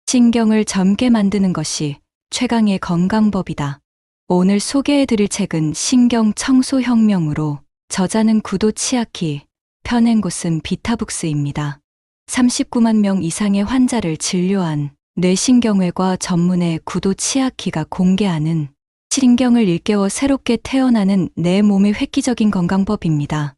신경을 젊게 만드는 것이 최강의 건강법이다. 오늘 소개해드릴 책은 신경 청소 혁명으로, 저자는 구도 치아키, 펴낸 곳은 비타북스입니다. 39만 명 이상의 환자를 진료한 뇌신경외과 전문의 구도 치아키가 공개하는 신경을 일깨워 새롭게 태어나는 내 몸의 획기적인 건강법입니다.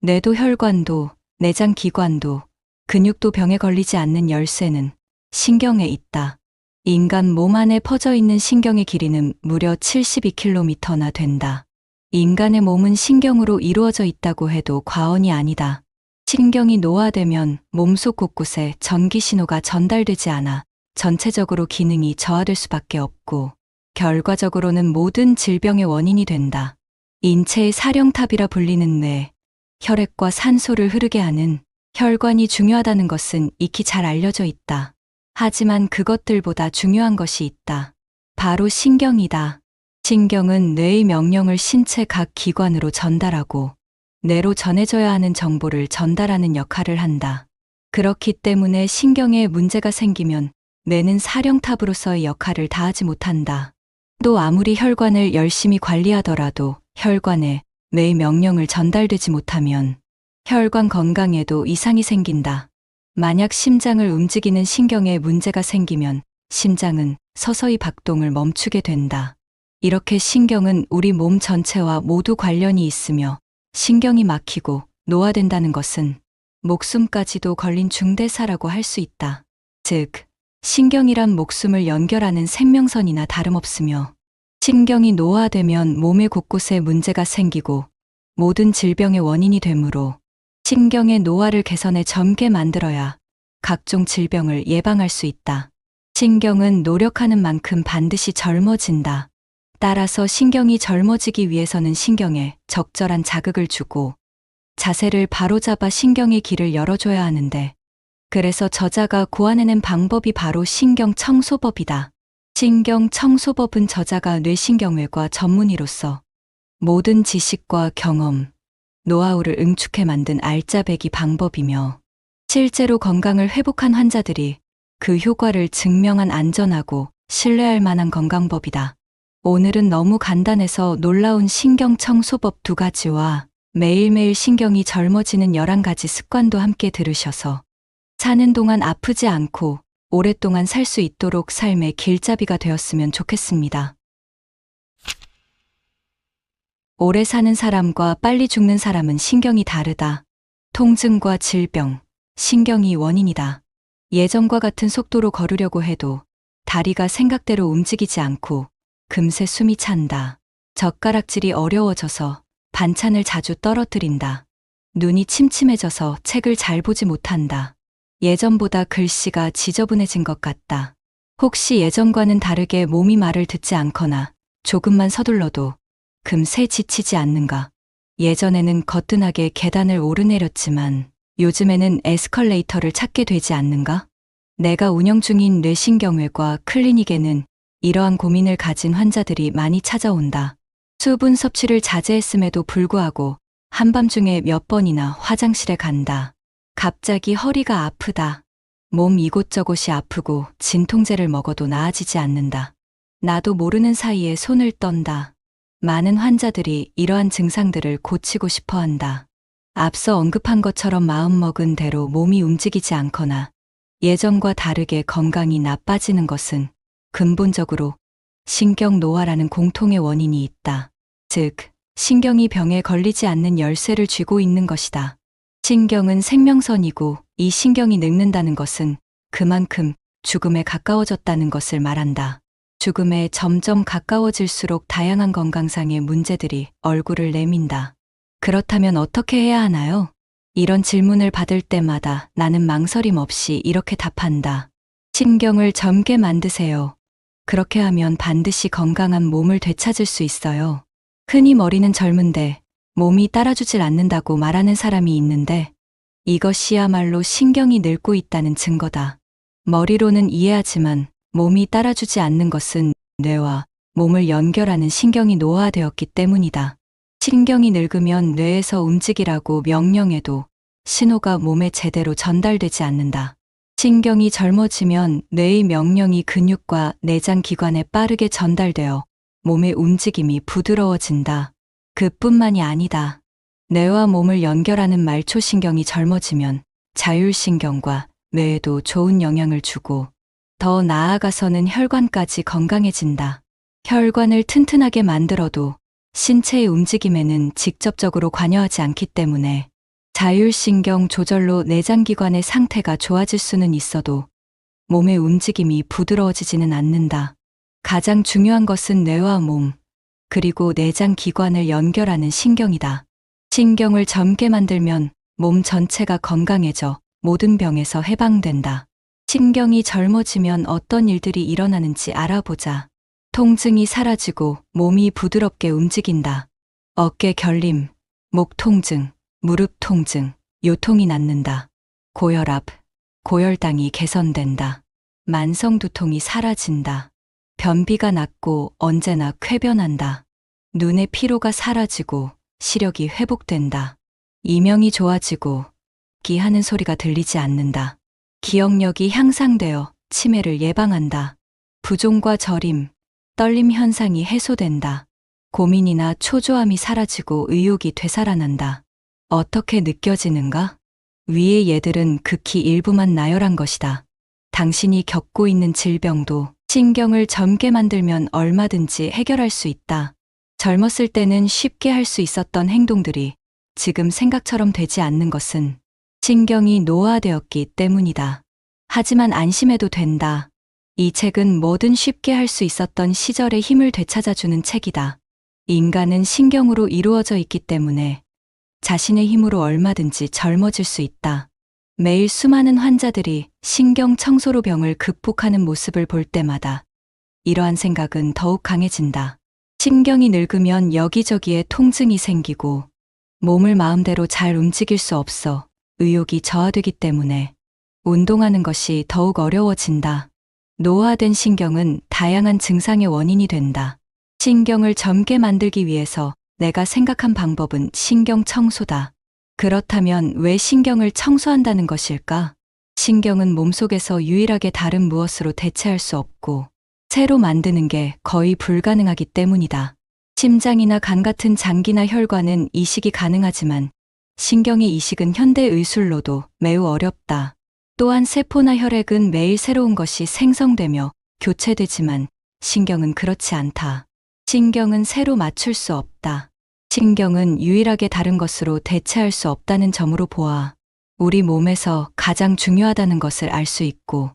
뇌도 혈관도 내장 기관도 근육도 병에 걸리지 않는 열쇠는 신경에 있다. 인간 몸 안에 퍼져 있는 신경의 길이는 무려 72km나 된다. 인간의 몸은 신경으로 이루어져 있다고 해도 과언이 아니다. 신경이 노화되면 몸속 곳곳에 전기 신호가 전달되지 않아 전체적으로 기능이 저하될 수밖에 없고, 결과적으로는 모든 질병의 원인이 된다. 인체의 사령탑이라 불리는 뇌, 혈액과 산소를 흐르게 하는 혈관이 중요하다는 것은 익히 잘 알려져 있다. 하지만 그것들보다 중요한 것이 있다. 바로 신경이다. 신경은 뇌의 명령을 신체 각 기관으로 전달하고 뇌로 전해져야 하는 정보를 전달하는 역할을 한다. 그렇기 때문에 신경에 문제가 생기면 뇌는 사령탑으로서의 역할을 다하지 못한다. 또 아무리 혈관을 열심히 관리하더라도 혈관에 뇌의 명령을 전달되지 못하면 혈관 건강에도 이상이 생긴다. 만약 심장을 움직이는 신경에 문제가 생기면 심장은 서서히 박동을 멈추게 된다. 이렇게 신경은 우리 몸 전체와 모두 관련이 있으며, 신경이 막히고 노화된다는 것은 목숨까지도 걸린 중대사라고 할 수 있다. 즉, 신경이란 목숨을 연결하는 생명선이나 다름없으며, 신경이 노화되면 몸의 곳곳에 문제가 생기고 모든 질병의 원인이 되므로 신경의 노화를 개선해 젊게 만들어야 각종 질병을 예방할 수 있다. 신경은 노력하는 만큼 반드시 젊어진다. 따라서 신경이 젊어지기 위해서는 신경에 적절한 자극을 주고 자세를 바로잡아 신경의 길을 열어줘야 하는데, 그래서 저자가 고안해낸 방법이 바로 신경 청소법이다. 신경 청소법은 저자가 뇌신경외과 전문의로서 모든 지식과 경험, 노하우를 응축해 만든 알짜배기 방법이며, 실제로 건강을 회복한 환자들이 그 효과를 증명한 안전하고 신뢰할 만한 건강법이다. 오늘은 너무 간단해서 놀라운 신경 청소법 2가지와 매일매일 신경이 젊어지는 11가지 습관도 함께 들으셔서 사는 동안 아프지 않고 오랫동안 살 수 있도록 삶의 길잡이가 되었으면 좋겠습니다. 오래 사는 사람과 빨리 죽는 사람은 신경이 다르다. 통증과 질병, 신경이 원인이다. 예전과 같은 속도로 걸으려고 해도 다리가 생각대로 움직이지 않고 금세 숨이 찬다. 젓가락질이 어려워져서 반찬을 자주 떨어뜨린다. 눈이 침침해져서 책을 잘 보지 못한다. 예전보다 글씨가 지저분해진 것 같다. 혹시 예전과는 다르게 몸이 말을 듣지 않거나 조금만 서둘러도 금세 지치지 않는가? 예전에는 거뜬하게 계단을 오르내렸지만 요즘에는 에스컬레이터를 찾게 되지 않는가? 내가 운영 중인 뇌신경외과 클리닉에는 이러한 고민을 가진 환자들이 많이 찾아온다. 수분 섭취를 자제했음에도 불구하고 한밤중에 몇 번이나 화장실에 간다. 갑자기 허리가 아프다. 몸 이곳저곳이 아프고 진통제를 먹어도 나아지지 않는다. 나도 모르는 사이에 손을 떤다. 많은 환자들이 이러한 증상들을 고치고 싶어 한다. 앞서 언급한 것처럼 마음먹은 대로 몸이 움직이지 않거나 예전과 다르게 건강이 나빠지는 것은 근본적으로 신경 노화라는 공통의 원인이 있다. 즉, 신경이 병에 걸리지 않는 열쇠를 쥐고 있는 것이다. 신경은 생명선이고 이 신경이 늙는다는 것은 그만큼 죽음에 가까워졌다는 것을 말한다. 죽음에 점점 가까워질수록 다양한 건강상의 문제들이 얼굴을 내민다. 그렇다면 어떻게 해야 하나요? 이런 질문을 받을 때마다 나는 망설임 없이 이렇게 답한다. 신경을 젊게 만드세요. 그렇게 하면 반드시 건강한 몸을 되찾을 수 있어요. 흔히 머리는 젊은데 몸이 따라주질 않는다고 말하는 사람이 있는데, 이것이야말로 신경이 늙고 있다는 증거다. 머리로는 이해하지만 몸이 따라주지 않는 것은 뇌와 몸을 연결하는 신경이 노화되었기 때문이다. 신경이 늙으면 뇌에서 움직이라고 명령해도 신호가 몸에 제대로 전달되지 않는다. 신경이 젊어지면 뇌의 명령이 근육과 내장 기관에 빠르게 전달되어 몸의 움직임이 부드러워진다. 그뿐만이 아니다. 뇌와 몸을 연결하는 말초신경이 젊어지면 자율신경과 뇌에도 좋은 영향을 주고 더 나아가서는 혈관까지 건강해진다. 혈관을 튼튼하게 만들어도 신체의 움직임에는 직접적으로 관여하지 않기 때문에 자율신경 조절로 내장기관의 상태가 좋아질 수는 있어도 몸의 움직임이 부드러워지지는 않는다. 가장 중요한 것은 뇌와 몸, 그리고 내장기관을 연결하는 신경이다. 신경을 젊게 만들면 몸 전체가 건강해져 모든 병에서 해방된다. 신경이 젊어지면 어떤 일들이 일어나는지 알아보자. 통증이 사라지고 몸이 부드럽게 움직인다. 어깨 결림, 목 통증, 무릎 통증, 요통이 낫는다. 고혈압, 고혈당이 개선된다. 만성 두통이 사라진다. 변비가 낫고 언제나 쾌변한다. 눈의 피로가 사라지고 시력이 회복된다. 이명이 좋아지고 기하는 소리가 들리지 않는다. 기억력이 향상되어 치매를 예방한다. 부종과 저림, 떨림 현상이 해소된다. 고민이나 초조함이 사라지고 의욕이 되살아난다. 어떻게 느껴지는가? 위의 예들은 극히 일부만 나열한 것이다. 당신이 겪고 있는 질병도 신경을 젊게 만들면 얼마든지 해결할 수 있다. 젊었을 때는 쉽게 할 수 있었던 행동들이 지금 생각처럼 되지 않는 것은 신경이 노화되었기 때문이다. 하지만 안심해도 된다. 이 책은 뭐든 쉽게 할 수 있었던 시절의 힘을 되찾아주는 책이다. 인간은 신경으로 이루어져 있기 때문에 자신의 힘으로 얼마든지 젊어질 수 있다. 매일 수많은 환자들이 신경 청소로 병을 극복하는 모습을 볼 때마다 이러한 생각은 더욱 강해진다. 신경이 늙으면 여기저기에 통증이 생기고 몸을 마음대로 잘 움직일 수 없어 의욕이 저하되기 때문에 운동하는 것이 더욱 어려워진다. 노화된 신경은 다양한 증상의 원인이 된다. 신경을 젊게 만들기 위해서 내가 생각한 방법은 신경 청소다. 그렇다면 왜 신경을 청소한다는 것일까? 신경은 몸속에서 유일하게 다른 무엇으로 대체할 수 없고 새로 만드는 게 거의 불가능하기 때문이다. 심장이나 간 같은 장기나 혈관은 이식이 가능하지만 신경의 이식은 현대 의술로도 매우 어렵다. 또한 세포나 혈액은 매일 새로운 것이 생성되며 교체되지만 신경은 그렇지 않다. 신경은 새로 맞출 수 없다. 신경은 유일하게 다른 것으로 대체할 수 없다는 점으로 보아 우리 몸에서 가장 중요하다는 것을 알 수 있고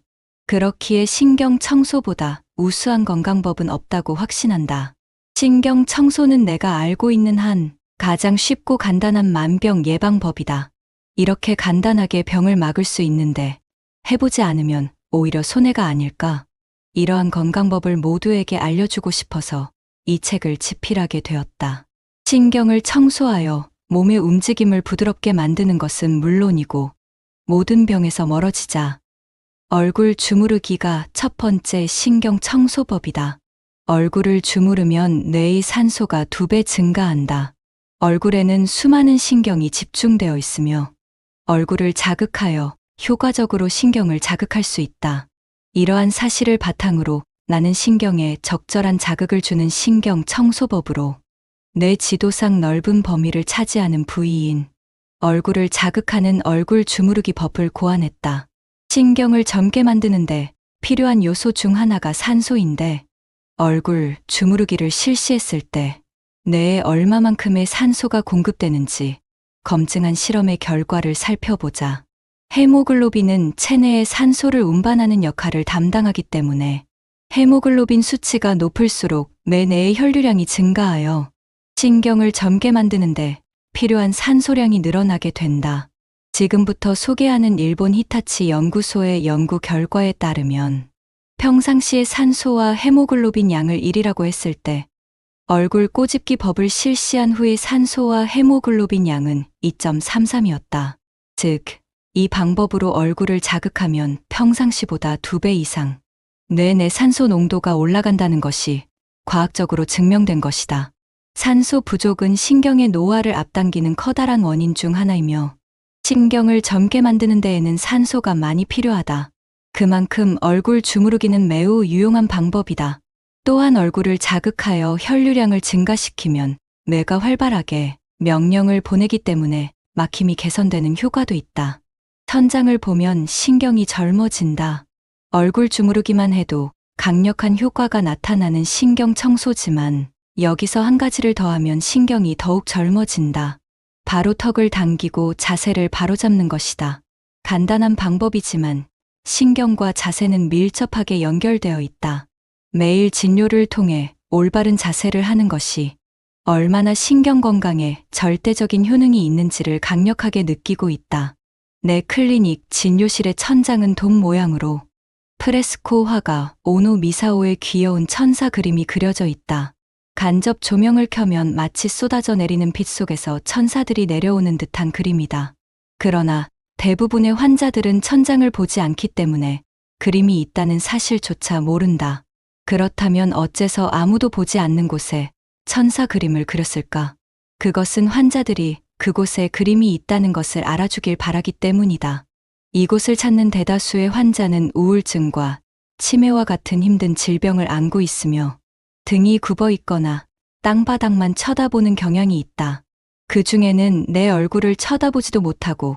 그렇기에 신경 청소보다 우수한 건강법은 없다고 확신한다. 신경 청소는 내가 알고 있는 한 가장 쉽고 간단한 만병 예방법이다. 이렇게 간단하게 병을 막을 수 있는데 해보지 않으면 오히려 손해가 아닐까? 이러한 건강법을 모두에게 알려주고 싶어서 이 책을 집필하게 되었다. 신경을 청소하여 몸의 움직임을 부드럽게 만드는 것은 물론이고 모든 병에서 멀어지자. 얼굴 주무르기가 첫 번째 신경 청소법이다. 얼굴을 주무르면 뇌의 산소가 2배 증가한다. 얼굴에는 수많은 신경이 집중되어 있으며 얼굴을 자극하여 효과적으로 신경을 자극할 수 있다. 이러한 사실을 바탕으로 나는 신경에 적절한 자극을 주는 신경 청소법으로 뇌 지도상 넓은 범위를 차지하는 부위인 얼굴을 자극하는 얼굴 주무르기 법을 고안했다. 신경을 젊게 만드는데 필요한 요소 중 하나가 산소인데 얼굴 주무르기를 실시했을 때 뇌에 얼마만큼의 산소가 공급되는지 검증한 실험의 결과를 살펴보자. 헤모글로빈은 체내에 산소를 운반하는 역할을 담당하기 때문에 헤모글로빈 수치가 높을수록 뇌 내의 혈류량이 증가하여 신경을 젊게 만드는데 필요한 산소량이 늘어나게 된다. 지금부터 소개하는 일본 히타치 연구소의 연구 결과에 따르면 평상시에 산소와 헤모글로빈 양을 1이라고 했을 때 얼굴 꼬집기 법을 실시한 후에 산소와 헤모글로빈 양은 2.33이었다. 즉, 이 방법으로 얼굴을 자극하면 평상시보다 2배 이상 뇌 내 산소 농도가 올라간다는 것이 과학적으로 증명된 것이다. 산소 부족은 신경의 노화를 앞당기는 커다란 원인 중 하나이며 신경을 젊게 만드는 데에는 산소가 많이 필요하다. 그만큼 얼굴 주무르기는 매우 유용한 방법이다. 또한 얼굴을 자극하여 혈류량을 증가시키면 뇌가 활발하게 명령을 보내기 때문에 막힘이 개선되는 효과도 있다. 천장을 보면 신경이 젊어진다. 얼굴 주무르기만 해도 강력한 효과가 나타나는 신경 청소지만 여기서 한 가지를 더하면 신경이 더욱 젊어진다. 바로 턱을 당기고 자세를 바로잡는 것이다. 간단한 방법이지만 신경과 자세는 밀접하게 연결되어 있다. 매일 진료를 통해 올바른 자세를 하는 것이 얼마나 신경 건강에 절대적인 효능이 있는지를 강력하게 느끼고 있다. 내 클리닉 진료실의 천장은 돔 모양으로 프레스코 화가 오노 미사오의 귀여운 천사 그림이 그려져 있다. 간접 조명을 켜면 마치 쏟아져 내리는 빛 속에서 천사들이 내려오는 듯한 그림이다. 그러나 대부분의 환자들은 천장을 보지 않기 때문에 그림이 있다는 사실조차 모른다. 그렇다면 어째서 아무도 보지 않는 곳에 천사 그림을 그렸을까? 그것은 환자들이 그곳에 그림이 있다는 것을 알아주길 바라기 때문이다. 이곳을 찾는 대다수의 환자는 우울증과 치매와 같은 힘든 질병을 앓고 있으며 등이 굽어 있거나 땅바닥만 쳐다보는 경향이 있다. 그 중에는 내 얼굴을 쳐다보지도 못하고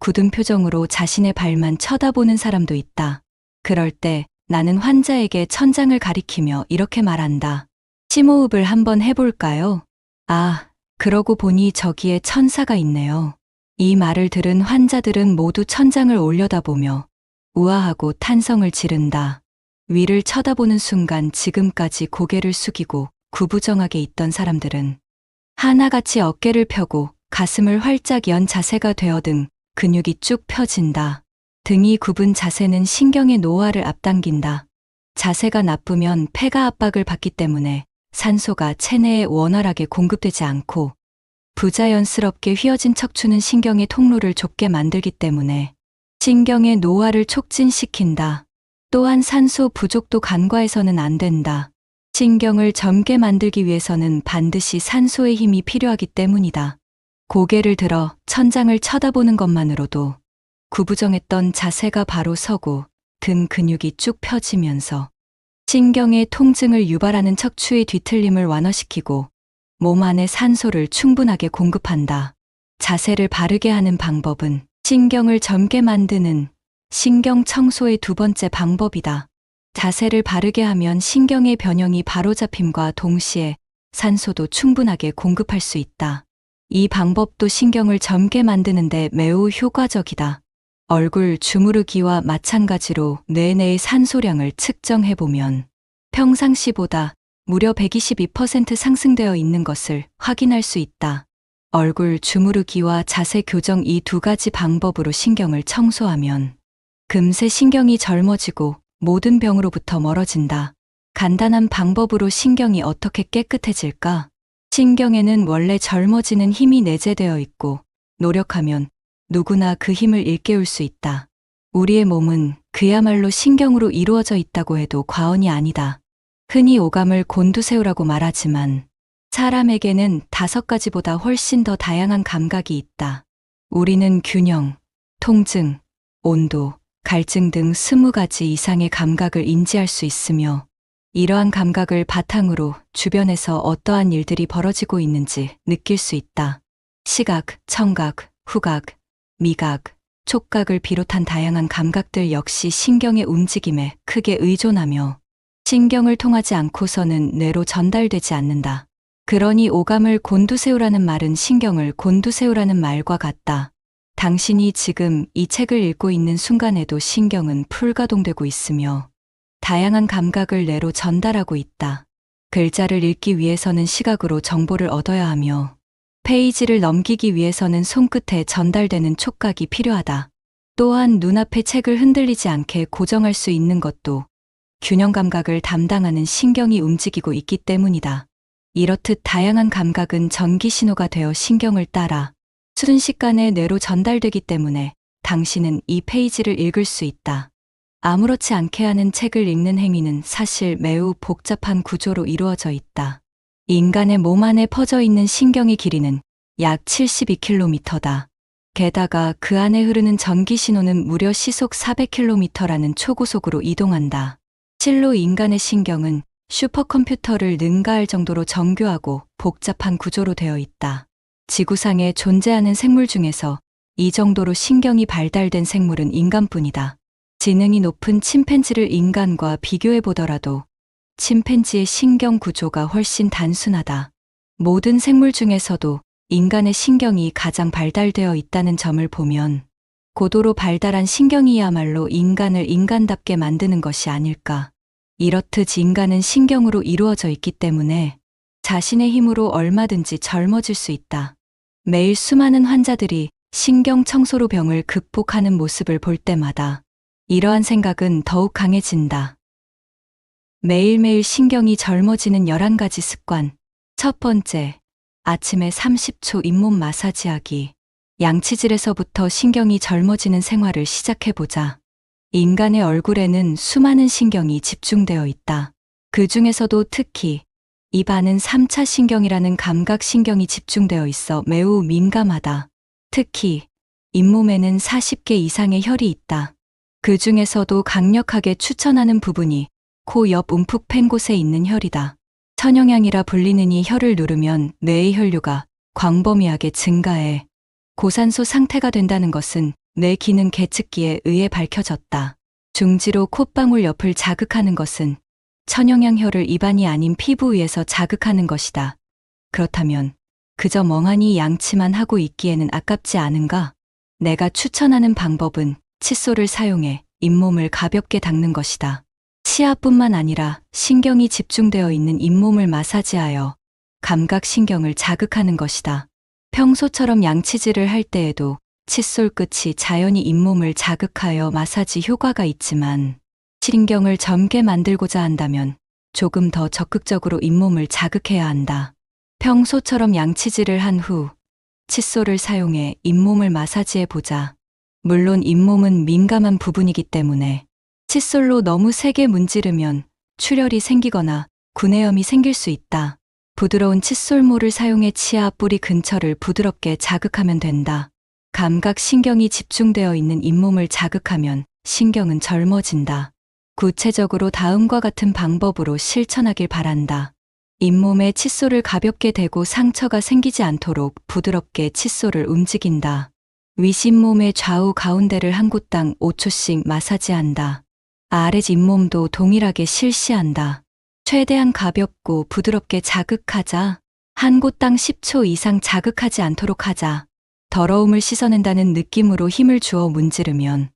굳은 표정으로 자신의 발만 쳐다보는 사람도 있다. 그럴 때 나는 환자에게 천장을 가리키며 이렇게 말한다. 심호흡을 한번 해볼까요? 아, 그러고 보니 저기에 천사가 있네요. 이 말을 들은 환자들은 모두 천장을 올려다보며 우아하고 탄성을 지른다. 위를 쳐다보는 순간 지금까지 고개를 숙이고 구부정하게 있던 사람들은 하나같이 어깨를 펴고 가슴을 활짝 연 자세가 되어등 근육이 쭉 펴진다. 등이 굽은 자세는 신경의 노화를 앞당긴다. 자세가 나쁘면 폐가 압박을 받기 때문에 산소가 체내에 원활하게 공급되지 않고 부자연스럽게 휘어진 척추는 신경의 통로를 좁게 만들기 때문에 신경의 노화를 촉진시킨다. 또한 산소 부족도 간과해서는 안 된다. 신경을 젊게 만들기 위해서는 반드시 산소의 힘이 필요하기 때문이다. 고개를 들어 천장을 쳐다보는 것만으로도 구부정했던 자세가 바로 서고 등 근육이 쭉 펴지면서 신경의 통증을 유발하는 척추의 뒤틀림을 완화시키고 몸 안에 산소를 충분하게 공급한다. 자세를 바르게 하는 방법은 신경을 젊게 만드는 신경 청소의 두 번째 방법이다. 자세를 바르게 하면 신경의 변형이 바로잡힘과 동시에 산소도 충분하게 공급할 수 있다. 이 방법도 신경을 젊게 만드는데 매우 효과적이다. 얼굴 주무르기와 마찬가지로 뇌 내의 산소량을 측정해보면 평상시보다 무려 122% 상승되어 있는 것을 확인할 수 있다. 얼굴 주무르기와 자세 교정 이 두 가지 방법으로 신경을 청소하면 금세 신경이 젊어지고 모든 병으로부터 멀어진다. 간단한 방법으로 신경이 어떻게 깨끗해질까? 신경에는 원래 젊어지는 힘이 내재되어 있고 노력하면 누구나 그 힘을 일깨울 수 있다. 우리의 몸은 그야말로 신경으로 이루어져 있다고 해도 과언이 아니다. 흔히 오감을 곤두세우라고 말하지만 사람에게는 5가지보다 훨씬 더 다양한 감각이 있다. 우리는 균형, 통증, 온도, 갈증 등 20가지 이상의 감각을 인지할 수 있으며 이러한 감각을 바탕으로 주변에서 어떠한 일들이 벌어지고 있는지 느낄 수 있다. 시각, 청각, 후각, 미각, 촉각을 비롯한 다양한 감각들 역시 신경의 움직임에 크게 의존하며 신경을 통하지 않고서는 뇌로 전달되지 않는다. 그러니 오감을 곤두세우라는 말은 신경을 곤두세우라는 말과 같다. 당신이 지금 이 책을 읽고 있는 순간에도 신경은 풀가동되고 있으며 다양한 감각을 뇌로 전달하고 있다. 글자를 읽기 위해서는 시각으로 정보를 얻어야 하며 페이지를 넘기기 위해서는 손끝에 전달되는 촉각이 필요하다. 또한 눈앞의 책을 흔들리지 않게 고정할 수 있는 것도 균형 감각을 담당하는 신경이 움직이고 있기 때문이다. 이렇듯 다양한 감각은 전기 신호가 되어 신경을 따라 순식간에 뇌로 전달되기 때문에 당신은 이 페이지를 읽을 수 있다. 아무렇지 않게 하는 책을 읽는 행위는 사실 매우 복잡한 구조로 이루어져 있다. 인간의 몸 안에 퍼져 있는 신경의 길이는 약 72km다. 게다가 그 안에 흐르는 전기 신호는 무려 시속 400km라는 초고속으로 이동한다. 실로 인간의 신경은 슈퍼컴퓨터를 능가할 정도로 정교하고 복잡한 구조로 되어 있다. 지구상에 존재하는 생물 중에서 이 정도로 신경이 발달된 생물은 인간뿐이다. 지능이 높은 침팬지를 인간과 비교해 보더라도 침팬지의 신경 구조가 훨씬 단순하다. 모든 생물 중에서도 인간의 신경이 가장 발달되어 있다는 점을 보면 고도로 발달한 신경이야말로 인간을 인간답게 만드는 것이 아닐까. 이렇듯 인간은 신경으로 이루어져 있기 때문에 자신의 힘으로 얼마든지 젊어질 수 있다. 매일 수많은 환자들이 신경 청소로 병을 극복하는 모습을 볼 때마다 이러한 생각은 더욱 강해진다. 매일매일 신경이 젊어지는 11가지 습관. 첫 번째, 아침에 30초 잇몸 마사지하기. 양치질에서부터 신경이 젊어지는 생활을 시작해보자. 인간의 얼굴에는 수많은 신경이 집중되어 있다. 그 중에서도 특히 입 안은 3차 신경이라는 감각신경이 집중되어 있어 매우 민감하다. 특히 잇몸에는 40개 이상의 혈이 있다. 그 중에서도 강력하게 추천하는 부분이 코 옆 움푹 팬 곳에 있는 혈이다. 천영향이라 불리는 이 혈을 누르면 뇌의 혈류가 광범위하게 증가해 고산소 상태가 된다는 것은 뇌 기능 계측기에 의해 밝혀졌다. 중지로 콧방울 옆을 자극하는 것은 천영향 혈을 입안이 아닌 피부 위에서 자극하는 것이다. 그렇다면 그저 멍하니 양치만 하고 있기에는 아깝지 않은가? 내가 추천하는 방법은 칫솔을 사용해 잇몸을 가볍게 닦는 것이다. 치아뿐만 아니라 신경이 집중되어 있는 잇몸을 마사지하여 감각신경을 자극하는 것이다. 평소처럼 양치질을 할 때에도 칫솔 끝이 자연히 잇몸을 자극하여 마사지 효과가 있지만 신경을 젊게 만들고자 한다면 조금 더 적극적으로 잇몸을 자극해야 한다. 평소처럼 양치질을 한 후 칫솔을 사용해 잇몸을 마사지해 보자. 물론 잇몸은 민감한 부분이기 때문에 칫솔로 너무 세게 문지르면 출혈이 생기거나 구내염이 생길 수 있다. 부드러운 칫솔모를 사용해 치아 뿌리 근처를 부드럽게 자극하면 된다. 감각신경이 집중되어 있는 잇몸을 자극하면 신경은 젊어진다. 구체적으로 다음과 같은 방법으로 실천하길 바란다. 잇몸에 칫솔을 가볍게 대고 상처가 생기지 않도록 부드럽게 칫솔을 움직인다. 윗잇몸의 좌우 가운데를 한 곳당 5초씩 마사지한다. 아래 잇몸도 동일하게 실시한다. 최대한 가볍고 부드럽게 자극하자. 한 곳당 10초 이상 자극하지 않도록 하자. 더러움을 씻어낸다는 느낌으로 힘을 주어 문지르면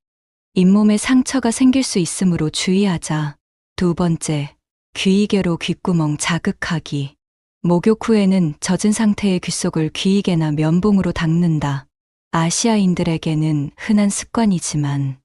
잇몸에 상처가 생길 수 있으므로 주의하자. 두 번째, 귀이개로 귓구멍 자극하기. 목욕 후에는 젖은 상태의 귓속을 귀이개나 면봉으로 닦는다. 아시아인들에게는 흔한 습관이지만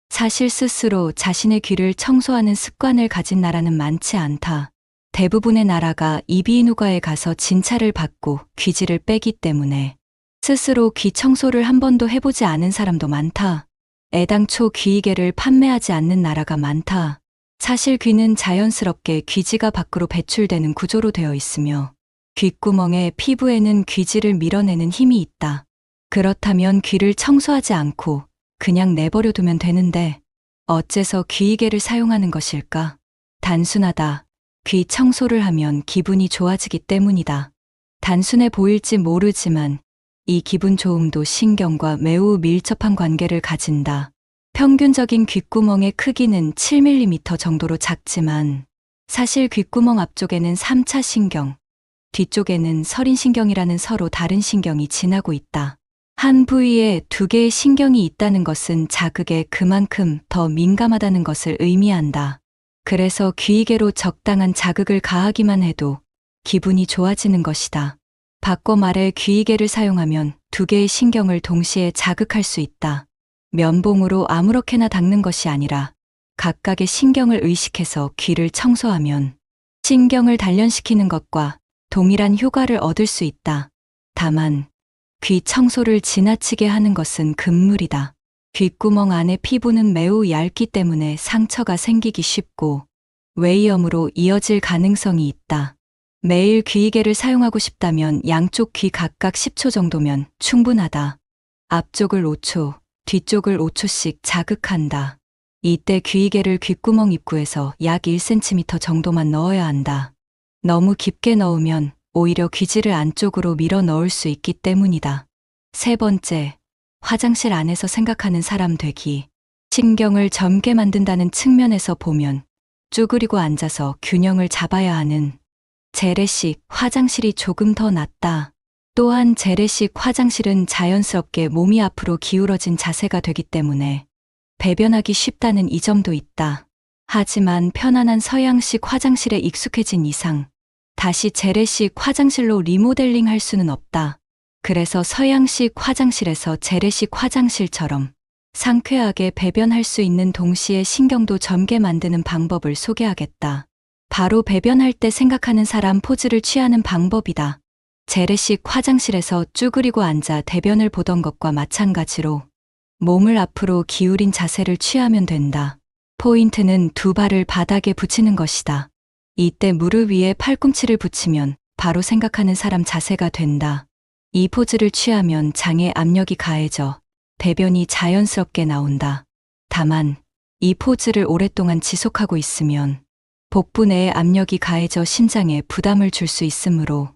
사실 스스로 자신의 귀를 청소하는 습관을 가진 나라는 많지 않다. 대부분의 나라가 이비인후과에 가서 진찰을 받고 귀지를 빼기 때문에 스스로 귀 청소를 한 번도 해보지 않은 사람도 많다. 애당초 귀이개를 판매하지 않는 나라가 많다. 사실 귀는 자연스럽게 귀지가 밖으로 배출되는 구조로 되어 있으며 귓구멍에 피부에는 귀지를 밀어내는 힘이 있다. 그렇다면 귀를 청소하지 않고 그냥 내버려 두면 되는데 어째서 귀이개를 사용하는 것일까? 단순하다. 귀 청소를 하면 기분이 좋아지기 때문이다. 단순해 보일지 모르지만 이 기분 좋음도 신경과 매우 밀접한 관계를 가진다. 평균적인 귓구멍의 크기는 7mm 정도로 작지만 사실 귓구멍 앞쪽에는 3차 신경, 뒤쪽에는 서린신경이라는 서로 다른 신경이 지나고 있다. 한 부위에 2개의 신경이 있다는 것은 자극에 그만큼 더 민감하다는 것을 의미한다. 그래서 귀이개로 적당한 자극을 가하기만 해도 기분이 좋아지는 것이다. 바꿔 말해 귀이개를 사용하면 2개의 신경을 동시에 자극할 수 있다. 면봉으로 아무렇게나 닦는 것이 아니라 각각의 신경을 의식해서 귀를 청소하면 신경을 단련시키는 것과 동일한 효과를 얻을 수 있다. 다만 귀 청소를 지나치게 하는 것은 금물이다. 귓구멍 안의 피부는 매우 얇기 때문에 상처가 생기기 쉽고 외이염으로 이어질 가능성이 있다. 매일 귀이개를 사용하고 싶다면 양쪽 귀 각각 10초 정도면 충분하다. 앞쪽을 5초, 뒤쪽을 5초씩 자극한다. 이때 귀이개를 귓구멍 입구에서 약 1cm 정도만 넣어야 한다. 너무 깊게 넣으면 오히려 귀지를 안쪽으로 밀어 넣을 수 있기 때문이다. 세 번째, 화장실 안에서 생각하는 사람 되기. 신경을 젊게 만든다는 측면에서 보면 쭈그리고 앉아서 균형을 잡아야 하는 재래식 화장실이 조금 더 낫다. 또한 재래식 화장실은 자연스럽게 몸이 앞으로 기울어진 자세가 되기 때문에 배변하기 쉽다는 이 점도 있다. 하지만 편안한 서양식 화장실에 익숙해진 이상 다시 재래식 화장실로 리모델링 할 수는 없다. 그래서 서양식 화장실에서 재래식 화장실처럼 상쾌하게 배변할 수 있는 동시에 신경도 젊게 만드는 방법을 소개하겠다. 바로 배변할 때 생각하는 사람 포즈를 취하는 방법이다. 재래식 화장실에서 쭈그리고 앉아 대변을 보던 것과 마찬가지로 몸을 앞으로 기울인 자세를 취하면 된다. 포인트는 두 발을 바닥에 붙이는 것이다. 이때 무릎 위에 팔꿈치를 붙이면 바로 생각하는 사람 자세가 된다. 이 포즈를 취하면 장에 압력이 가해져 배변이 자연스럽게 나온다. 다만 이 포즈를 오랫동안 지속하고 있으면 복부 내에 압력이 가해져 심장에 부담을 줄 수 있으므로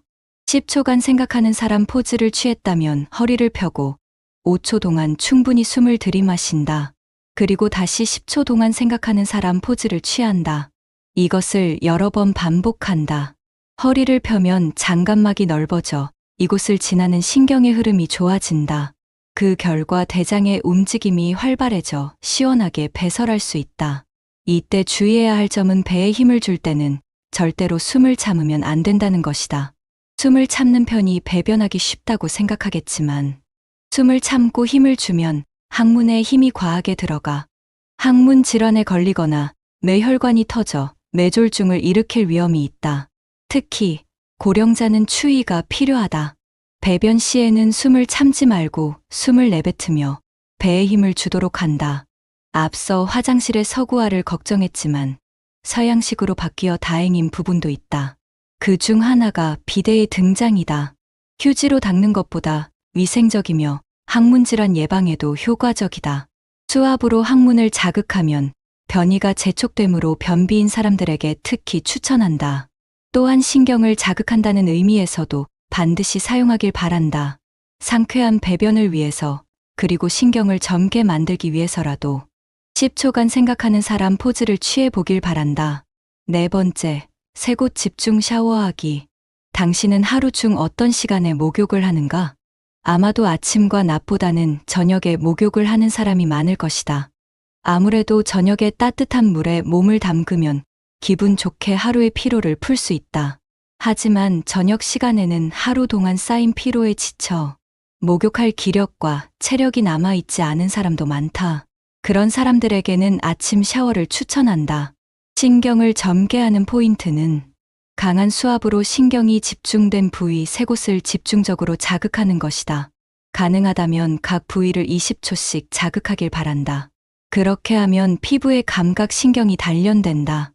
10초간 생각하는 사람 포즈를 취했다면 허리를 펴고 5초 동안 충분히 숨을 들이마신다. 그리고 다시 10초 동안 생각하는 사람 포즈를 취한다. 이것을 여러 번 반복한다. 허리를 펴면 장관막이 넓어져 이곳을 지나는 신경의 흐름이 좋아진다. 그 결과 대장의 움직임이 활발해져 시원하게 배설할 수 있다. 이때 주의해야 할 점은 배에 힘을 줄 때는 절대로 숨을 참으면 안 된다는 것이다. 숨을 참는 편이 배변하기 쉽다고 생각하겠지만 숨을 참고 힘을 주면 항문에 힘이 과하게 들어가 항문 질환에 걸리거나 뇌혈관이 터져 뇌졸중을 일으킬 위험이 있다. 특히 고령자는 추위가 필요하다. 배변 시에는 숨을 참지 말고 숨을 내뱉으며 배에 힘을 주도록 한다. 앞서 화장실의 서구화를 걱정했지만 서양식으로 바뀌어 다행인 부분도 있다. 그 중 하나가 비데의 등장이다. 휴지로 닦는 것보다 위생적이며 항문 질환 예방에도 효과적이다. 수압으로 항문을 자극하면 변이가 재촉되므로 변비인 사람들에게 특히 추천한다. 또한 신경을 자극한다는 의미에서도 반드시 사용하길 바란다. 상쾌한 배변을 위해서 그리고 신경을 젊게 만들기 위해서라도 10초간 생각하는 사람 포즈를 취해 보길 바란다. 네 번째, 세 곳 집중 샤워하기. 당신은 하루 중 어떤 시간에 목욕을 하는가? 아마도 아침과 낮보다는 저녁에 목욕을 하는 사람이 많을 것이다. 아무래도 저녁에 따뜻한 물에 몸을 담그면 기분 좋게 하루의 피로를 풀 수 있다. 하지만 저녁 시간에는 하루 동안 쌓인 피로에 지쳐 목욕할 기력과 체력이 남아있지 않은 사람도 많다. 그런 사람들에게는 아침 샤워를 추천한다. 신경을 젊게 하는 포인트는 강한 수압으로 신경이 집중된 부위 세 곳을 집중적으로 자극하는 것이다. 가능하다면 각 부위를 20초씩 자극하길 바란다. 그렇게 하면 피부의 감각 신경이 단련된다.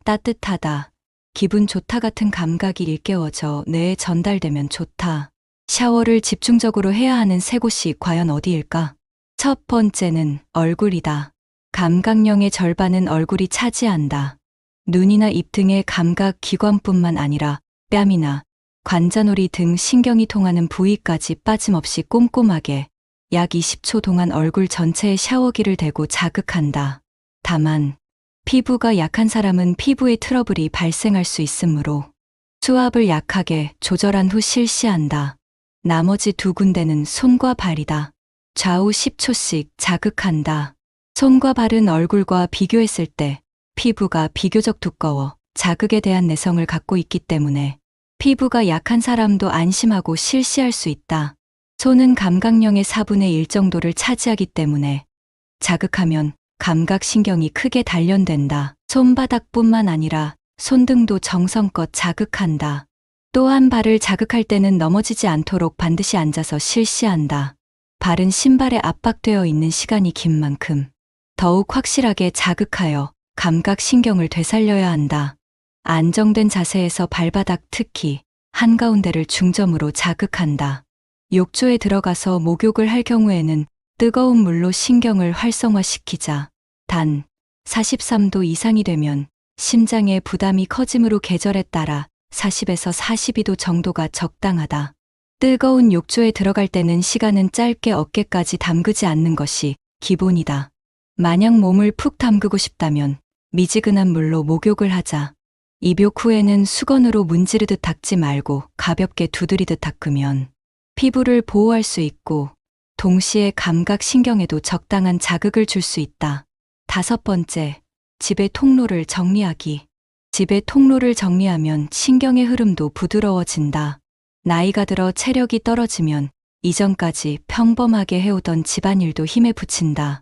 따뜻하다, 기분 좋다 같은 감각이 일깨워져 뇌에 전달되면 좋다. 샤워를 집중적으로 해야 하는 세 곳이 과연 어디일까? 첫 번째는 얼굴이다. 감각령의 절반은 얼굴이 차지한다. 눈이나 입 등의 감각 기관뿐만 아니라 뺨이나 관자놀이 등 신경이 통하는 부위까지 빠짐없이 꼼꼼하게 약 20초 동안 얼굴 전체에 샤워기를 대고 자극한다. 다만 피부가 약한 사람은 피부에 트러블이 발생할 수 있으므로 수압을 약하게 조절한 후 실시한다. 나머지 두 군데는 손과 발이다. 좌우 10초씩 자극한다. 손과 발은 얼굴과 비교했을 때 피부가 비교적 두꺼워 자극에 대한 내성을 갖고 있기 때문에 피부가 약한 사람도 안심하고 실시할 수 있다. 손은 감각령의 4분의 1 정도를 차지하기 때문에 자극하면 감각신경이 크게 단련된다. 손바닥뿐만 아니라 손등도 정성껏 자극한다. 또한 발을 자극할 때는 넘어지지 않도록 반드시 앉아서 실시한다. 발은 신발에 압박되어 있는 시간이 긴 만큼 더욱 확실하게 자극하여 감각신경을 되살려야 한다. 안정된 자세에서 발바닥 특히 한가운데를 중점으로 자극한다. 욕조에 들어가서 목욕을 할 경우에는 뜨거운 물로 신경을 활성화시키자. 단 43도 이상이 되면 심장의 부담이 커짐으로 계절에 따라 40에서 42도 정도가 적당하다. 뜨거운 욕조에 들어갈 때는 시간은 짧게 어깨까지 담그지 않는 것이 기본이다. 만약 몸을 푹 담그고 싶다면 미지근한 물로 목욕을 하자. 입욕 후에는 수건으로 문지르듯 닦지 말고 가볍게 두드리듯 닦으면 피부를 보호할 수 있고 동시에 감각신경에도 적당한 자극을 줄 수 있다. 5번째, 집의 통로를 정리하기. 집의 통로를 정리하면 신경의 흐름도 부드러워진다. 나이가 들어 체력이 떨어지면 이전까지 평범하게 해오던 집안일도 힘에 부친다.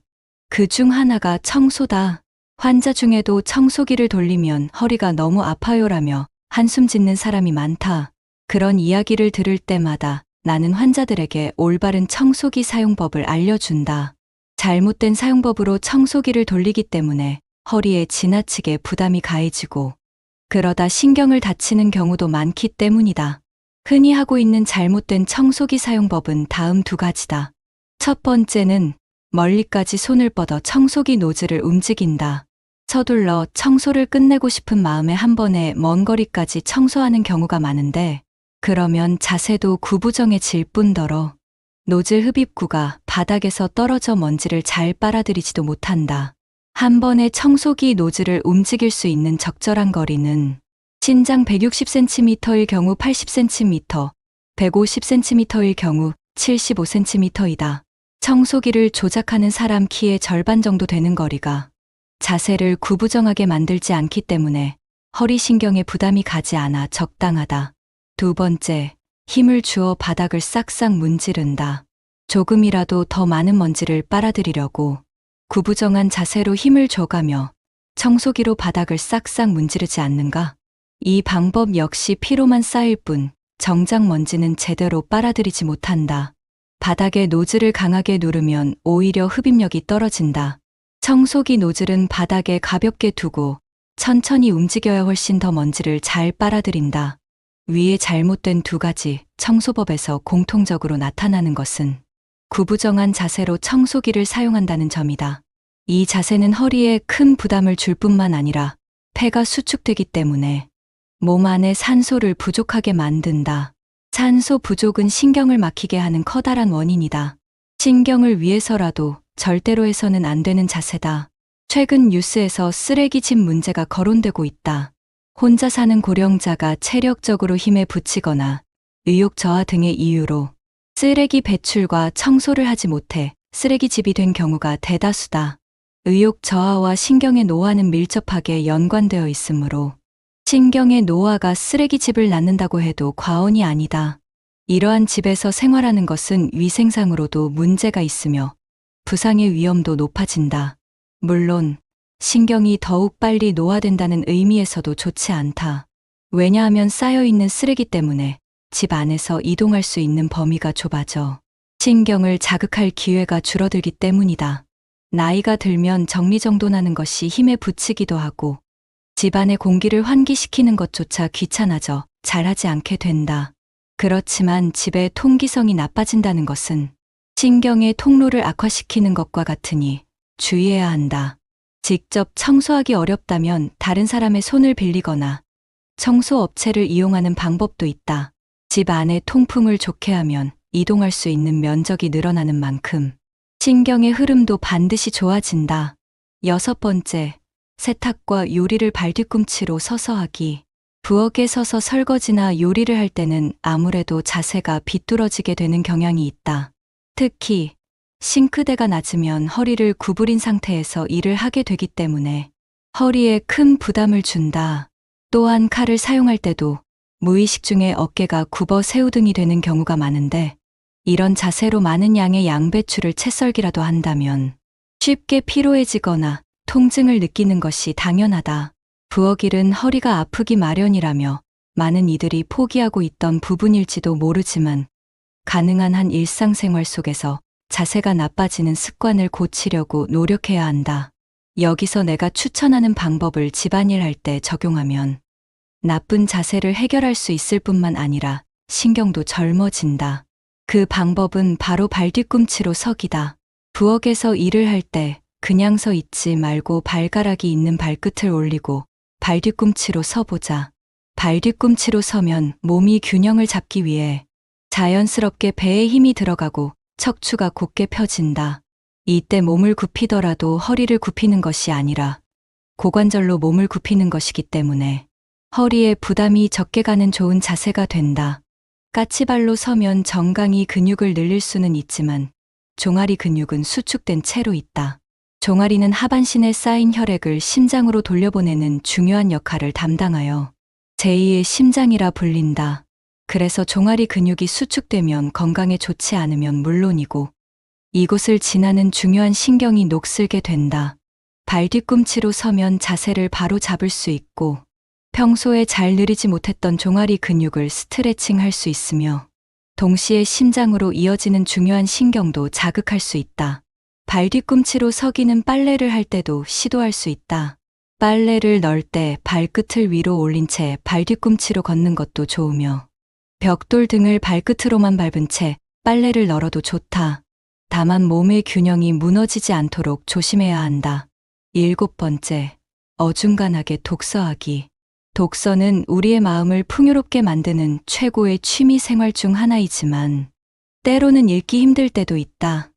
그 중 하나가 청소다. 환자 중에도 청소기를 돌리면 허리가 너무 아파요라며 한숨 짓는 사람이 많다. 그런 이야기를 들을 때마다 나는 환자들에게 올바른 청소기 사용법을 알려준다. 잘못된 사용법으로 청소기를 돌리기 때문에 허리에 지나치게 부담이 가해지고 그러다 신경을 다치는 경우도 많기 때문이다. 흔히 하고 있는 잘못된 청소기 사용법은 다음 2가지다. 첫 번째는 멀리까지 손을 뻗어 청소기 노즐을 움직인다. 서둘러 청소를 끝내고 싶은 마음에 한 번에 먼 거리까지 청소하는 경우가 많은데 그러면 자세도 구부정해질 뿐더러 노즐 흡입구가 바닥에서 떨어져 먼지를 잘 빨아들이지도 못한다. 한 번에 청소기 노즐을 움직일 수 있는 적절한 거리는 신장 160cm일 경우 80cm, 150cm일 경우 75cm이다. 청소기를 조작하는 사람 키의 절반 정도 되는 거리가 자세를 구부정하게 만들지 않기 때문에 허리 신경에 부담이 가지 않아 적당하다. 2번째, 힘을 주어 바닥을 싹싹 문지른다. 조금이라도 더 많은 먼지를 빨아들이려고 구부정한 자세로 힘을 줘가며 청소기로 바닥을 싹싹 문지르지 않는가? 이 방법 역시 피로만 쌓일 뿐 정작 먼지는 제대로 빨아들이지 못한다. 바닥에 노즐을 강하게 누르면 오히려 흡입력이 떨어진다. 청소기 노즐은 바닥에 가볍게 두고 천천히 움직여야 훨씬 더 먼지를 잘 빨아들인다. 위에 잘못된 2가지 청소법에서 공통적으로 나타나는 것은 구부정한 자세로 청소기를 사용한다는 점이다. 이 자세는 허리에 큰 부담을 줄 뿐만 아니라 폐가 수축되기 때문에 몸 안에 산소를 부족하게 만든다. 산소 부족은 신경을 막히게 하는 커다란 원인이다. 신경을 위해서라도 절대로 해서는 안 되는 자세다. 최근 뉴스에서 쓰레기 집 문제가 거론되고 있다. 혼자 사는 고령자가 체력적으로 힘에 부치거나 의욕 저하 등의 이유로 쓰레기 배출과 청소를 하지 못해 쓰레기집이 된 경우가 대다수다. 의욕 저하와 신경의 노화는 밀접하게 연관되어 있으므로 신경의 노화가 쓰레기집을 낳는다고 해도 과언이 아니다. 이러한 집에서 생활하는 것은 위생상으로도 문제가 있으며 부상의 위험도 높아진다. 물론 신경이 더욱 빨리 노화된다는 의미에서도 좋지 않다. 왜냐하면 쌓여있는 쓰레기 때문에 집 안에서 이동할 수 있는 범위가 좁아져 신경을 자극할 기회가 줄어들기 때문이다. 나이가 들면 정리정돈하는 것이 힘에 부치기도 하고 집안의 공기를 환기시키는 것조차 귀찮아져 잘하지 않게 된다. 그렇지만 집의 통기성이 나빠진다는 것은 신경의 통로를 악화시키는 것과 같으니 주의해야 한다. 직접 청소하기 어렵다면 다른 사람의 손을 빌리거나 청소업체를 이용하는 방법도 있다. 집 안의 통풍을 좋게 하면 이동할 수 있는 면적이 늘어나는 만큼 신경의 흐름도 반드시 좋아진다. 6번째, 세탁과 요리를 발뒤꿈치로 서서 하기. 부엌에 서서 설거지나 요리를 할 때는 아무래도 자세가 비뚤어지게 되는 경향이 있다. 특히 싱크대가 낮으면 허리를 구부린 상태에서 일을 하게 되기 때문에 허리에 큰 부담을 준다. 또한 칼을 사용할 때도 무의식 중에 어깨가 굽어 새우등이 되는 경우가 많은데 이런 자세로 많은 양의 양배추를 채 썰기라도 한다면 쉽게 피로해지거나 통증을 느끼는 것이 당연하다. 부엌 일은 허리가 아프기 마련이라며 많은 이들이 포기하고 있던 부분일지도 모르지만 가능한 한 일상생활 속에서 자세가 나빠지는 습관을 고치려고 노력해야 한다. 여기서 내가 추천하는 방법을 집안일 할 때 적용하면 나쁜 자세를 해결할 수 있을 뿐만 아니라 신경도 젊어진다. 그 방법은 바로 발뒤꿈치로 서기다. 부엌에서 일을 할 때 그냥 서 있지 말고 발가락이 있는 발끝을 올리고 발뒤꿈치로 서보자. 발뒤꿈치로 서면 몸이 균형을 잡기 위해 자연스럽게 배에 힘이 들어가고 척추가 곧게 펴진다. 이때 몸을 굽히더라도 허리를 굽히는 것이 아니라 고관절로 몸을 굽히는 것이기 때문에 허리에 부담이 적게 가는 좋은 자세가 된다. 까치발로 서면 정강이 근육을 늘릴 수는 있지만 종아리 근육은 수축된 채로 있다. 종아리는 하반신에 쌓인 혈액을 심장으로 돌려보내는 중요한 역할을 담당하여 제2의 심장이라 불린다. 그래서 종아리 근육이 수축되면 건강에 좋지 않으면 물론이고 이곳을 지나는 중요한 신경이 녹슬게 된다. 발뒤꿈치로 서면 자세를 바로 잡을 수 있고 평소에 잘 늘리지 못했던 종아리 근육을 스트레칭 할 수 있으며 동시에 심장으로 이어지는 중요한 신경도 자극할 수 있다. 발뒤꿈치로 서기는 빨래를 할 때도 시도할 수 있다. 빨래를 널 때 발끝을 위로 올린 채 발뒤꿈치로 걷는 것도 좋으며 벽돌 등을 발끝으로만 밟은 채 빨래를 널어도 좋다. 다만 몸의 균형이 무너지지 않도록 조심해야 한다. 7번째, 어중간하게 독서하기. 독서는 우리의 마음을 풍요롭게 만드는 최고의 취미 생활 중 하나이지만 때로는 읽기 힘들 때도 있다.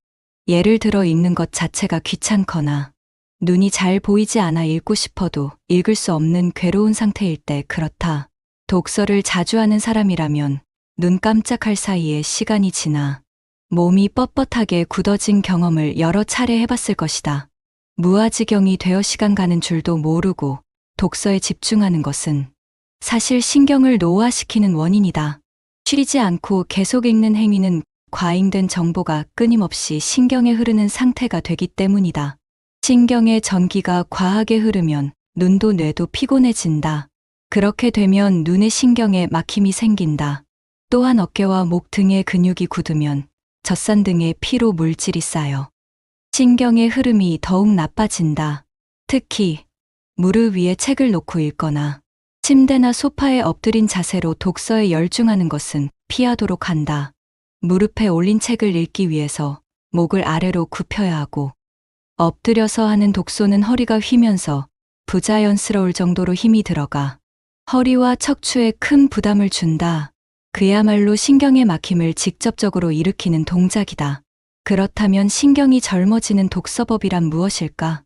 예를 들어 읽는 것 자체가 귀찮거나 눈이 잘 보이지 않아 읽고 싶어도 읽을 수 없는 괴로운 상태일 때 그렇다. 독서를 자주 하는 사람이라면 눈 깜짝할 사이에 시간이 지나 몸이 뻣뻣하게 굳어진 경험을 여러 차례 해봤을 것이다. 무아지경이 되어 시간 가는 줄도 모르고 독서에 집중하는 것은 사실 신경을 노화시키는 원인이다. 쉬지 않고 계속 읽는 행위는 과잉된 정보가 끊임없이 신경에 흐르는 상태가 되기 때문이다. 신경의 전기가 과하게 흐르면 눈도 뇌도 피곤해진다. 그렇게 되면 눈의 신경에 막힘이 생긴다. 또한 어깨와 목 등의 근육이 굳으면 젖산 등의 피로 물질이 쌓여 신경의 흐름이 더욱 나빠진다. 특히 무릎 위에 책을 놓고 읽거나 침대나 소파에 엎드린 자세로 독서에 열중하는 것은 피하도록 한다. 무릎에 올린 책을 읽기 위해서 목을 아래로 굽혀야 하고 엎드려서 하는 독서는 허리가 휘면서 부자연스러울 정도로 힘이 들어가 허리와 척추에 큰 부담을 준다. 그야말로 신경의 막힘을 직접적으로 일으키는 동작이다. 그렇다면 신경이 젊어지는 독서법이란 무엇일까?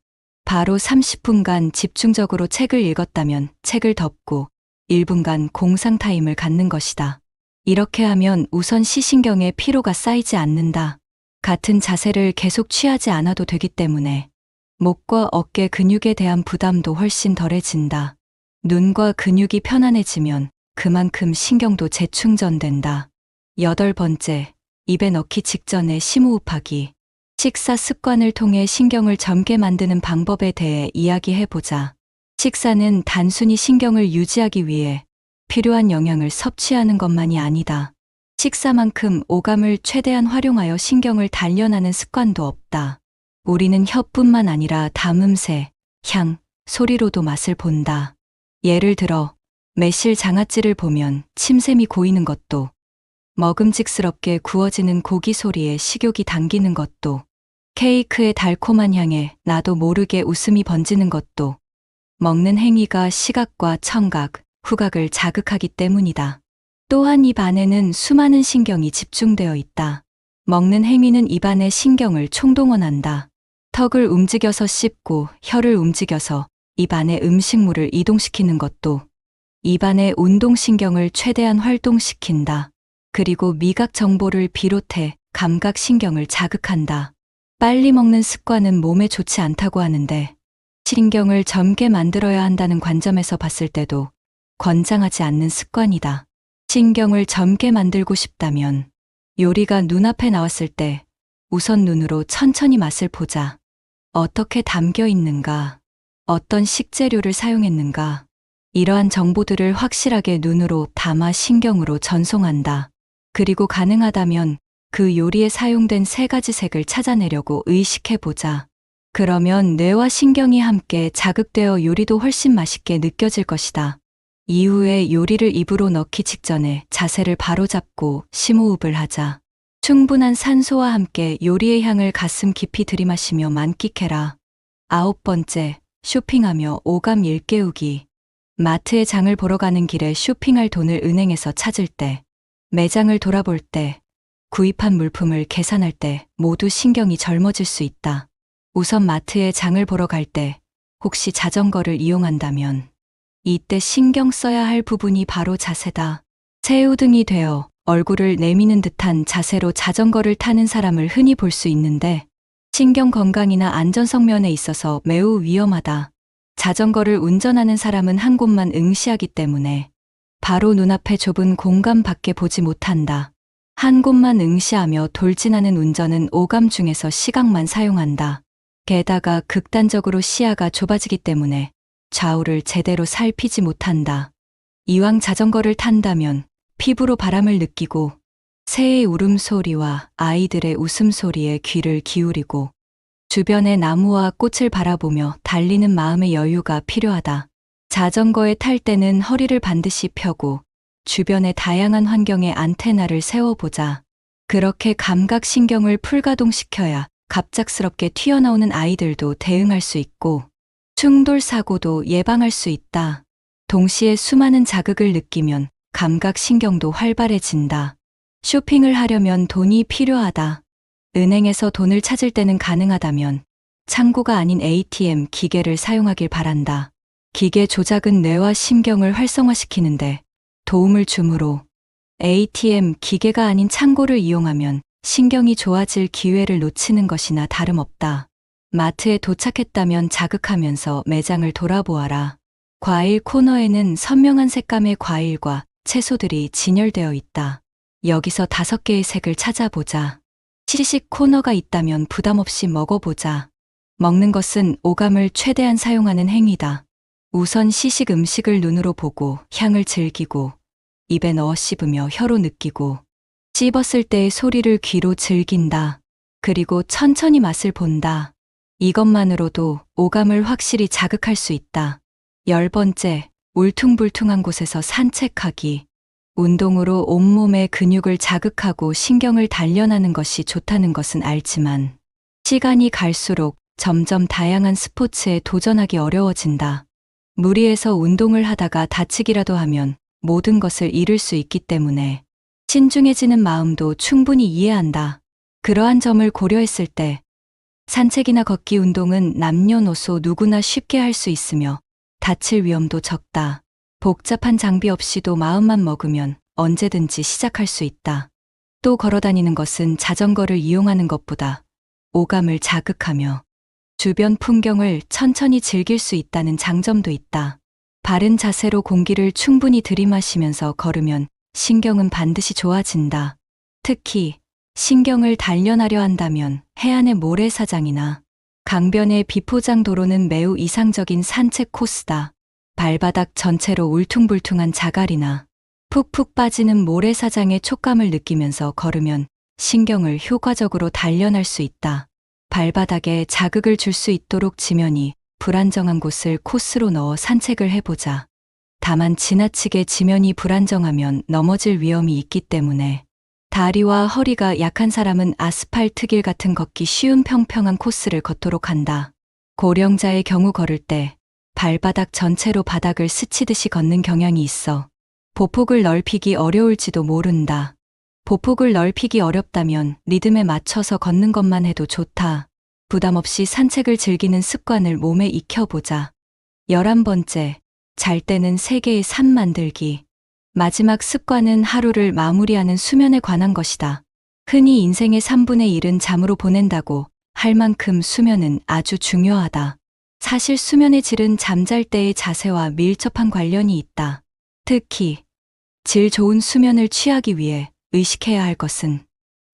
바로 30분간 집중적으로 책을 읽었다면 책을 덮고 1분간 공상 타임을 갖는 것이다. 이렇게 하면 우선 시신경에 피로가 쌓이지 않는다. 같은 자세를 계속 취하지 않아도 되기 때문에 목과 어깨 근육에 대한 부담도 훨씬 덜해진다. 눈과 근육이 편안해지면 그만큼 신경도 재충전된다. 8번째, 입에 넣기 직전에 심호흡하기. 식사 습관을 통해 신경을 젊게 만드는 방법에 대해 이야기해보자. 식사는 단순히 신경을 유지하기 위해 필요한 영양을 섭취하는 것만이 아니다. 식사만큼 오감을 최대한 활용하여 신경을 단련하는 습관도 없다. 우리는 혀뿐만 아니라 담음새, 향, 소리로도 맛을 본다. 예를 들어 매실 장아찌를 보면 침샘이 고이는 것도, 먹음직스럽게 구워지는 고기 소리에 식욕이 당기는 것도, 케이크의 달콤한 향에 나도 모르게 웃음이 번지는 것도 먹는 행위가 시각과 청각, 후각을 자극하기 때문이다. 또한 입 안에는 수많은 신경이 집중되어 있다. 먹는 행위는 입 안의 신경을 총동원한다. 턱을 움직여서 씹고 혀를 움직여서 입 안에 음식물을 이동시키는 것도 입 안의 운동신경을 최대한 활동시킨다. 그리고 미각 정보를 비롯해 감각신경을 자극한다. 빨리 먹는 습관은 몸에 좋지 않다고 하는데 신경을 젊게 만들어야 한다는 관점에서 봤을 때도 권장하지 않는 습관이다. 신경을 젊게 만들고 싶다면 요리가 눈앞에 나왔을 때 우선 눈으로 천천히 맛을 보자. 어떻게 담겨 있는가? 어떤 식재료를 사용했는가? 이러한 정보들을 확실하게 눈으로 담아 신경으로 전송한다. 그리고 가능하다면 그 요리에 사용된 3가지 색을 찾아내려고 의식해보자. 그러면 뇌와 신경이 함께 자극되어 요리도 훨씬 맛있게 느껴질 것이다. 이후에 요리를 입으로 넣기 직전에 자세를 바로잡고 심호흡을 하자. 충분한 산소와 함께 요리의 향을 가슴 깊이 들이마시며 만끽해라. 9번째, 쇼핑하며 오감 일깨우기. 마트에 장을 보러 가는 길에 쇼핑할 돈을 은행에서 찾을 때, 매장을 돌아볼 때, 구입한 물품을 계산할 때 모두 신경이 젊어질 수 있다. 우선 마트에 장을 보러 갈 때 혹시 자전거를 이용한다면 이때 신경 써야 할 부분이 바로 자세다. 새우등이 되어 얼굴을 내미는 듯한 자세로 자전거를 타는 사람을 흔히 볼 수 있는데 신경 건강이나 안전성 면에 있어서 매우 위험하다. 자전거를 운전하는 사람은 한 곳만 응시하기 때문에 바로 눈앞에 좁은 공간 밖에 보지 못한다. 한 곳만 응시하며 돌진하는 운전은 오감 중에서 시각만 사용한다. 게다가 극단적으로 시야가 좁아지기 때문에 좌우를 제대로 살피지 못한다. 이왕 자전거를 탄다면 피부로 바람을 느끼고 새의 울음소리와 아이들의 웃음소리에 귀를 기울이고 주변의 나무와 꽃을 바라보며 달리는 마음의 여유가 필요하다. 자전거에 탈 때는 허리를 반드시 펴고 주변의 다양한 환경에 안테나를 세워보자. 그렇게 감각신경을 풀가동시켜야 갑작스럽게 튀어나오는 아이들도 대응할 수 있고 충돌사고도 예방할 수 있다. 동시에 수많은 자극을 느끼면 감각신경도 활발해진다. 쇼핑을 하려면 돈이 필요하다. 은행에서 돈을 찾을 때는 가능하다면 창고가 아닌 ATM 기계를 사용하길 바란다. 기계 조작은 뇌와 신경을 활성화시키는데 도움을 주므로 ATM 기계가 아닌 창고를 이용하면 신경이 좋아질 기회를 놓치는 것이나 다름없다. 마트에 도착했다면 자극하면서 매장을 돌아보아라. 과일 코너에는 선명한 색감의 과일과 채소들이 진열되어 있다. 여기서 5개의 색을 찾아보자. 시식 코너가 있다면 부담 없이 먹어보자. 먹는 것은 오감을 최대한 사용하는 행위다. 우선 시식 음식을 눈으로 보고 향을 즐기고 입에 넣어 씹으며 혀로 느끼고 씹었을 때의 소리를 귀로 즐긴다. 그리고 천천히 맛을 본다. 이것만으로도 오감을 확실히 자극할 수 있다. 10번째, 울퉁불퉁한 곳에서 산책하기. 운동으로 온몸의 근육을 자극하고 신경을 단련하는 것이 좋다는 것은 알지만 시간이 갈수록 점점 다양한 스포츠에 도전하기 어려워진다. 무리해서 운동을 하다가 다치기라도 하면 모든 것을 잃을 수 있기 때문에 신중해지는 마음도 충분히 이해한다. 그러한 점을 고려했을 때 산책이나 걷기 운동은 남녀노소 누구나 쉽게 할 수 있으며 다칠 위험도 적다. 복잡한 장비 없이도 마음만 먹으면 언제든지 시작할 수 있다. 또 걸어다니는 것은 자전거를 이용하는 것보다 오감을 자극하며 주변 풍경을 천천히 즐길 수 있다는 장점도 있다. 바른 자세로 공기를 충분히 들이마시면서 걸으면 신경은 반드시 좋아진다. 특히 신경을 단련하려 한다면 해안의 모래사장이나 강변의 비포장 도로는 매우 이상적인 산책 코스다. 발바닥 전체로 울퉁불퉁한 자갈이나 푹푹 빠지는 모래사장의 촉감을 느끼면서 걸으면 신경을 효과적으로 단련할 수 있다. 발바닥에 자극을 줄 수 있도록 지면이 불안정한 곳을 코스로 넣어 산책을 해보자. 다만 지나치게 지면이 불안정하면 넘어질 위험이 있기 때문에 다리와 허리가 약한 사람은 아스팔트길 같은 걷기 쉬운 평평한 코스를 걷도록 한다. 고령자의 경우 걸을 때 발바닥 전체로 바닥을 스치듯이 걷는 경향이 있어 보폭을 넓히기 어려울지도 모른다. 보폭을 넓히기 어렵다면 리듬에 맞춰서 걷는 것만 해도 좋다. 부담 없이 산책을 즐기는 습관을 몸에 익혀보자. 11번째, 잘 때는 세계의 산 만들기. 마지막 습관은 하루를 마무리하는 수면에 관한 것이다. 흔히 인생의 3분의 1은 잠으로 보낸다고 할 만큼 수면은 아주 중요하다. 사실 수면의 질은 잠잘 때의 자세와 밀접한 관련이 있다. 특히 질 좋은 수면을 취하기 위해 의식해야 할 것은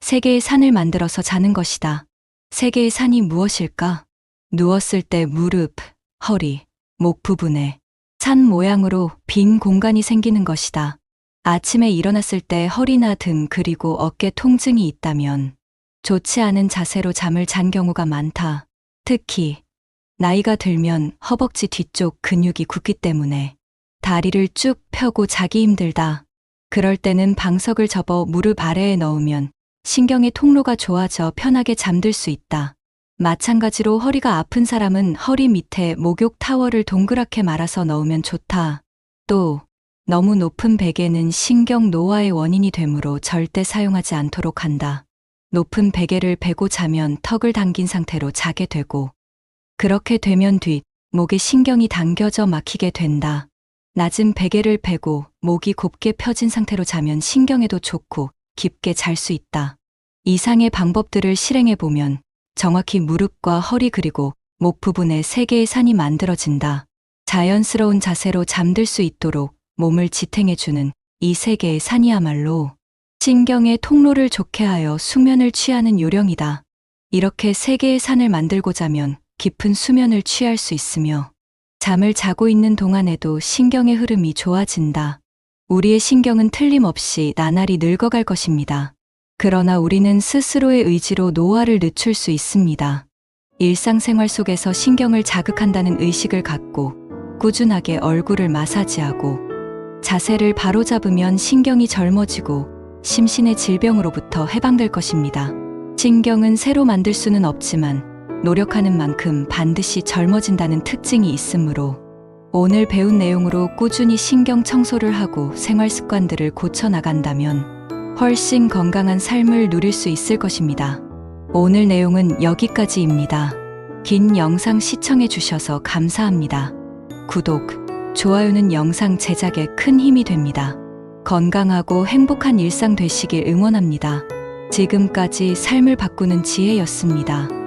세계의 산을 만들어서 자는 것이다. 세계의 산이 무엇일까? 누웠을 때 무릎, 허리, 목 부분에 산 모양으로 빈 공간이 생기는 것이다. 아침에 일어났을 때 허리나 등 그리고 어깨 통증이 있다면 좋지 않은 자세로 잠을 잔 경우가 많다. 특히 나이가 들면 허벅지 뒤쪽 근육이 굳기 때문에 다리를 쭉 펴고 자기 힘들다. 그럴 때는 방석을 접어 무릎 아래에 넣으면 신경의 통로가 좋아져 편하게 잠들 수 있다. 마찬가지로 허리가 아픈 사람은 허리 밑에 목욕 타월을 동그랗게 말아서 넣으면 좋다. 또 너무 높은 베개는 신경 노화의 원인이 되므로 절대 사용하지 않도록 한다. 높은 베개를 베고 자면 턱을 당긴 상태로 자게 되고, 그렇게 되면 목에 신경이 당겨져 막히게 된다. 낮은 베개를 베고 목이 곱게 펴진 상태로 자면 신경에도 좋고 깊게 잘 수 있다. 이상의 방법들을 실행해 보면 정확히 무릎과 허리 그리고 목 부분에 3개의 산이 만들어진다. 자연스러운 자세로 잠들 수 있도록 몸을 지탱해주는 이 3개의 산이야말로 신경의 통로를 좋게 하여 수면을 취하는 요령이다. 이렇게 3개의 산을 만들고 자면 깊은 수면을 취할 수 있으며 잠을 자고 있는 동안에도 신경의 흐름이 좋아진다. 우리의 신경은 틀림없이 나날이 늙어갈 것입니다. 그러나 우리는 스스로의 의지로 노화를 늦출 수 있습니다. 일상생활 속에서 신경을 자극한다는 의식을 갖고 꾸준하게 얼굴을 마사지하고 자세를 바로잡으면 신경이 젊어지고 심신의 질병으로부터 해방될 것입니다. 신경은 새로 만들 수는 없지만 노력하는 만큼 반드시 젊어진다는 특징이 있으므로 오늘 배운 내용으로 꾸준히 신경 청소를 하고 생활 습관들을 고쳐 나간다면 훨씬 건강한 삶을 누릴 수 있을 것입니다. 오늘 내용은 여기까지입니다. 긴 영상 시청해 주셔서 감사합니다. 구독, 좋아요는 영상 제작에 큰 힘이 됩니다. 건강하고 행복한 일상 되시길 응원합니다. 지금까지 삶을 바꾸는 지혜였습니다.